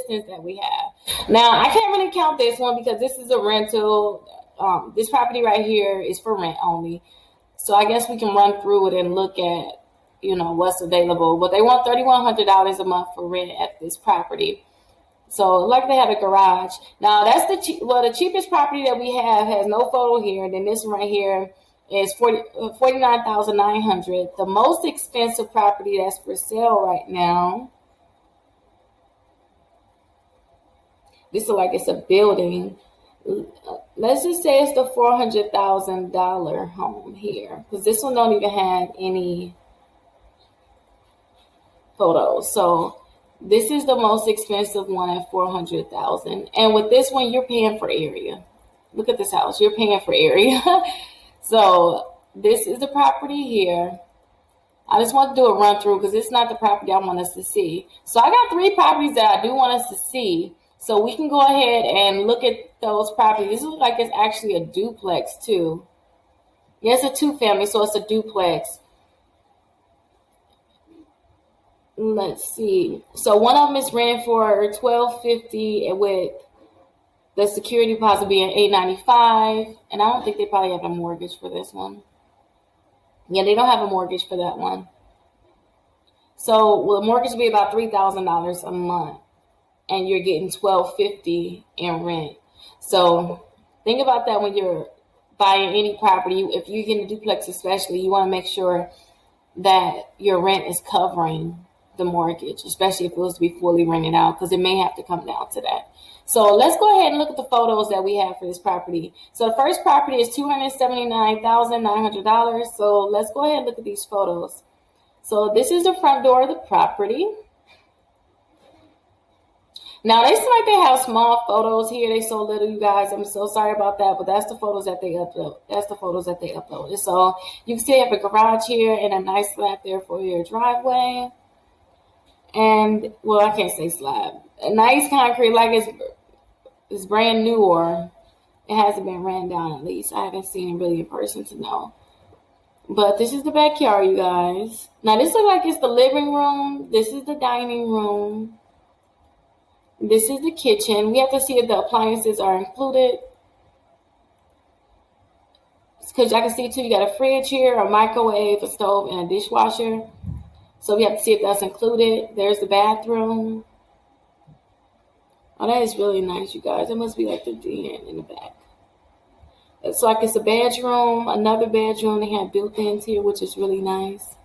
listings that we have. Now, I can't really count this one because this is a rental. This property right here is for rent only. So I guess we can run through it and look at, what's available. But they want $3,100 a month for rent at this property. So like they have a garage. Now that's the cheapest property that we have has no photo here. And then this one right here is $49,900. The most expensive property that's for sale right now. This is like it's a building. Let's just say it's the $400,000 home here, because this one don't even have any photos. So this is the most expensive one at $400,000. And with this one, you're paying for area. Look at this house. You're paying for area. So this is the property here. I just want to do a run through because it's not the property I want us to see. So I got 3 properties that I do want us to see. So we can go ahead and look at those properties. This looks like it's actually a duplex too. Yeah, it's a 2-family, so it's a duplex. Let's see. So one of them is rented for $1,250 with the security deposit being $895. And I don't think they probably have a mortgage for this one. Yeah, they don't have a mortgage for that one. So the mortgage will be about $3,000 a month. And you're getting $1,250 in rent. So think about that when you're buying any property. If you're getting a duplex especially, you want to make sure that your rent is covering the mortgage, especially if it was to be fully rented out, because it may have to come down to that. So let's go ahead and look at the photos that we have for this property. So the first property is $279,900. So let's go ahead and look at these photos. So this is the front door of the property. Now, they seem like they have small photos here. They so little, you guys. I'm so sorry about that, but that's the photos that they upload. So you can see they have a garage here and a nice slab there for your driveway. And, well, I can't say slab. A nice concrete, like it's brand new, or it hasn't been ran down at least. I haven't seen it really in person to know. But this is the backyard, you guys. Now, this looks like it's the living room. This is the dining room. This is the kitchen. We have to see if the appliances are included. Because I can see too, you got a fridge here, a microwave, a stove, and a dishwasher. So we have to see if that's included. There's the bathroom. Oh, that is really nice, you guys. It must be like the den in the back. It's like it's a bedroom, another bedroom. They have built-ins here, which is really nice.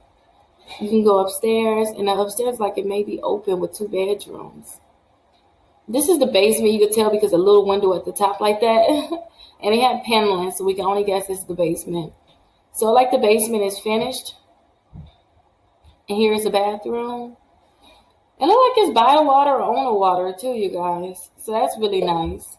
You can go upstairs, and the upstairs, like it may be open with 2 bedrooms. This is the basement. You could tell because a little window at the top like that. And they have paneling, so we can only guess this is the basement. So like the basement is finished. And here is the bathroom. It looks like it's by the water or on the water too, you guys. So that's really nice.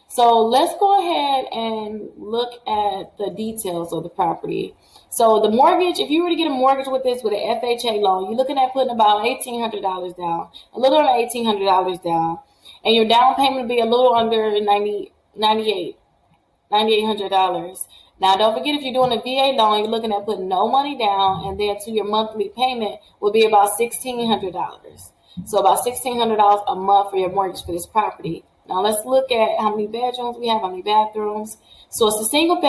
So let's go ahead and look at the details of the property. So the mortgage, if you were to get a mortgage with this, with an FHA loan, you're looking at putting about $1,800 down, a little under $1,800 down. And your down payment would be a little under $9,800. Now, don't forget, if you're doing a VA loan, you're looking at putting no money down, and then to your monthly payment will be about $1,600. So about $1,600 a month for your mortgage for this property. Now let's look at how many bedrooms we have, how many bathrooms. So it's a single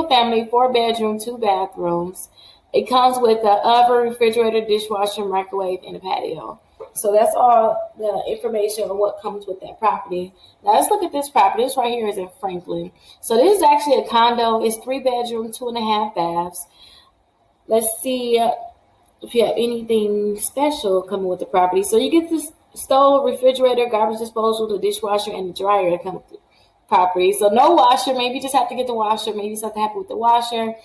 family, 4-bedroom, 2 bathrooms. It comes with an oven, refrigerator, dishwasher, microwave, and a patio. So that's all the information on what comes with that property. Now let's look at this property. This right here is in Franklin. So this is actually a condo. It's 3 bedrooms, 2.5 baths. Let's see if you have anything special coming with the property. So you get this stove, refrigerator, garbage disposal, the dishwasher, and the dryer that come with the property. So no washer. Maybe you just have to get the washer. Maybe something happened with the washer.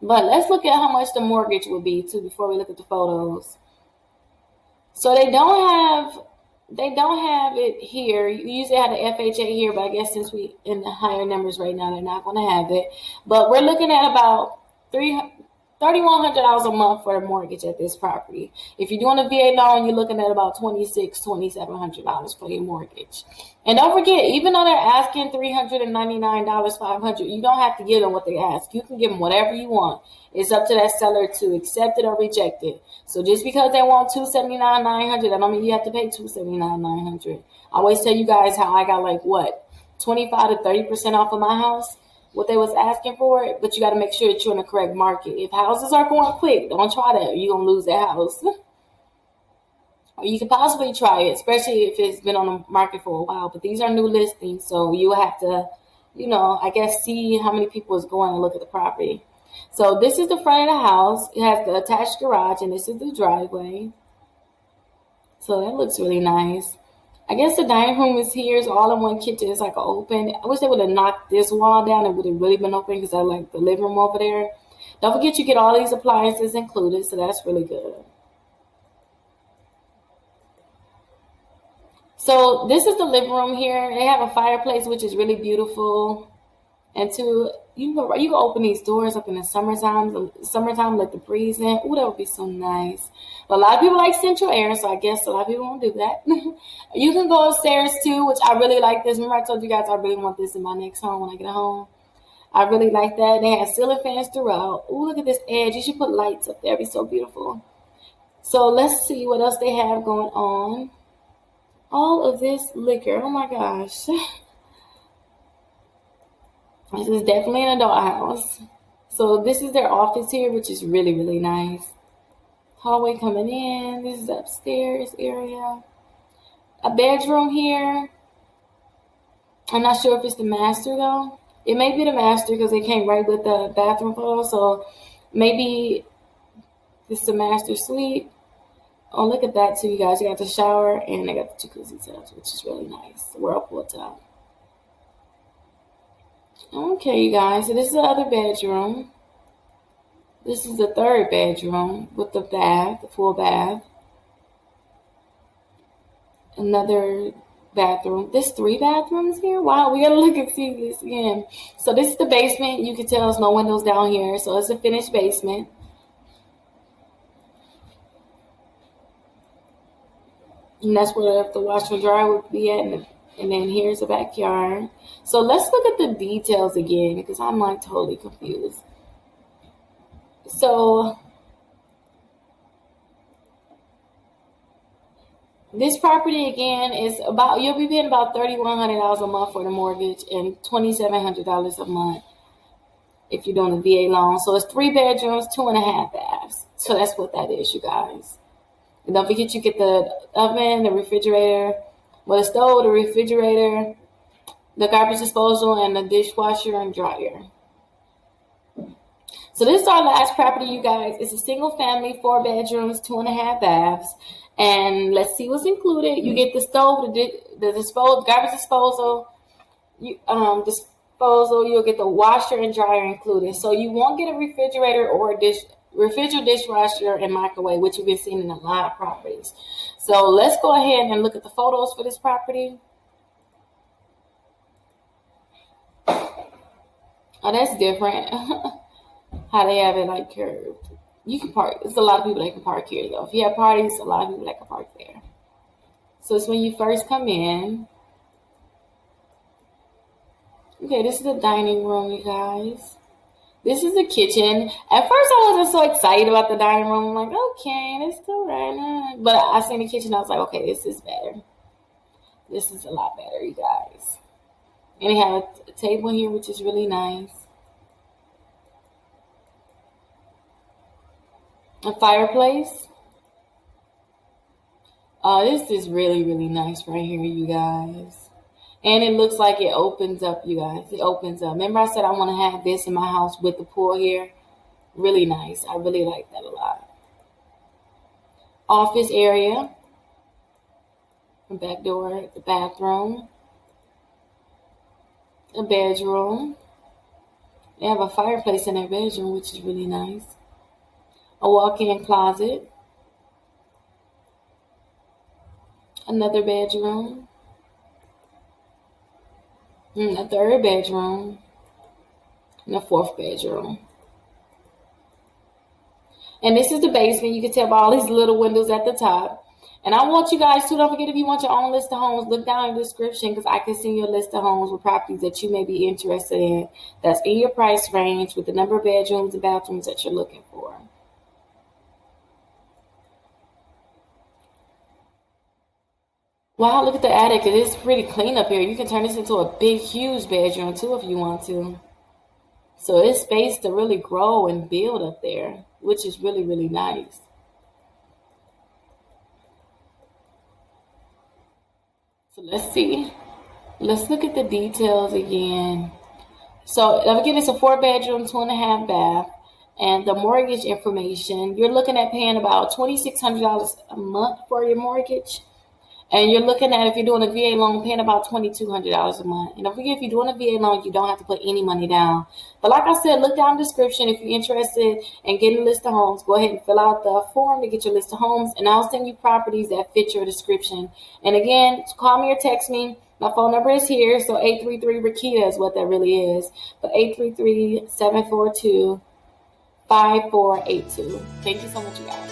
But let's look at how much the mortgage will be too before we look at the photos. So they don't have it here. You usually have the FHA here, but I guess since we in the higher numbers right now, they're not going to have it. But we're looking at about $3,100 a month for the mortgage at this property. If you're doing a VA loan, you're looking at about $2,700 for your mortgage. And don't forget, even though they're asking $399, $500, you don't have to give them what they ask. You can give them whatever you want. It's up to that seller to accept it or reject it. So just because they want $279,900, that don't mean you have to pay $279,900. I always tell you guys how I got 25 to 30% off of my house, what they was asking for it, but you got to make sure that you're in the correct market. If houses are going quick, don't try that. You're going to lose that house. Or you can possibly try it, especially if it's been on the market for a while. But these are new listings, so you have to, I guess, see how many people is going to look at the property. So this is the front of the house. It has the attached garage, and this is the driveway. So that looks really nice. I guess the dining room is here. It's all in one kitchen. It's open. I wish they would have knocked this wall down. It would have really been open because I like the living room over there. Don't forget you get all these appliances included, so that's really good. So this is the living room here. They have a fireplace, which is really beautiful. And you can open these doors up in the summertime, let the breeze in. Ooh, that would be so nice. But a lot of people like central air, so I guess a lot of people won't do that. You can go upstairs too, which I really like this. Remember I told you guys I really want this in my next home when I get home. I really like that. They have ceiling fans throughout. Ooh, look at this edge. You should put lights up there. It'd be so beautiful. So let's see what else they have going on. All of this liquor. Oh my gosh. This is definitely an adult house. So this is their office here, which is really, really nice. Hallway coming in. This is upstairs area. A bedroom here. I'm not sure if it's the master though. It may be the master because they came right with the bathroom photo. So maybe this is the master suite. Oh, look at that too, you guys. You got the shower and they got the jacuzzi tubs, which is really nice. Whirlpool tub. Okay, you guys. So this is the other bedroom. This is the third bedroom with the bath, the full bath. Another bathroom. There's 3 bathrooms here. Wow, we gotta look and see this again. So this is the basement. You can tell there's no windows down here. So it's a finished basement. And that's where the washer and dryer would be at. And then here's the backyard. So let's look at the details again because I'm totally confused. So this property again is you'll be paying about $3,100 a month for the mortgage and $2,700 a month if you're doing a VA loan. So it's 3 bedrooms, 2.5 baths. So that's what that is, you guys. And don't forget you get the oven, the refrigerator, the stove, the refrigerator, the garbage disposal, and the dishwasher and dryer. So this is our last property, you guys. It's a single family, 4 bedrooms, 2.5 baths. And let's see what's included. You get the stove, the garbage disposal, you'll get the washer and dryer included. So you won't get a refrigerator or a dishwasher and microwave, which you've been seeing in a lot of properties. So let's go ahead and look at the photos for this property. Oh, that's different. How they have it curved. You can park. There's a lot of people that can park here though. If you have parties, a lot of people that can park there. So it's when you first come in. Okay, this is the dining room, you guys. This is the kitchen. At first, I wasn't so excited about the dining room. I'm okay, let's go right now. But I seen the kitchen. I was okay, this is better. This is a lot better, you guys. And they have a table here, which is really nice. A fireplace. This is really, really nice right here, you guys. And it looks like it opens up, you guys. It opens up. Remember I said I want to have this in my house with the pool here? Really nice. I really like that a lot. Office area. The back door, the bathroom. A bedroom. They have a fireplace in their bedroom, which is really nice. A walk-in closet. Another bedroom. A third bedroom. And a 4th bedroom. And this is the basement. You can tell by all these little windows at the top. And I want you guys to, don't forget, if you want your own list of homes, look down in the description because I can send you a list of homes with properties that you may be interested in that's in your price range with the number of bedrooms and bathrooms that you're looking for. Wow, look at the attic. It is pretty clean up here. You can turn this into a big, huge bedroom too if you want to. So it's space to really grow and build up there, which is really, really nice. So let's see. Let's look at the details again. So again, it's a 4 bedroom, 2.5 bath, and the mortgage information. You're looking at paying about $2,600 a month for your mortgage. And you're looking at, if you're doing a VA loan, paying about $2,200 a month. And don't forget, if you're doing a VA loan, you don't have to put any money down. But like I said, look down the description. If you're interested in getting a list of homes, go ahead and fill out the form to get your list of homes. And I'll send you properties that fit your description. And again, call me or text me. My phone number is here. So 833-Rickita is what that really is. But 833-742-5482. Thank you so much, you guys.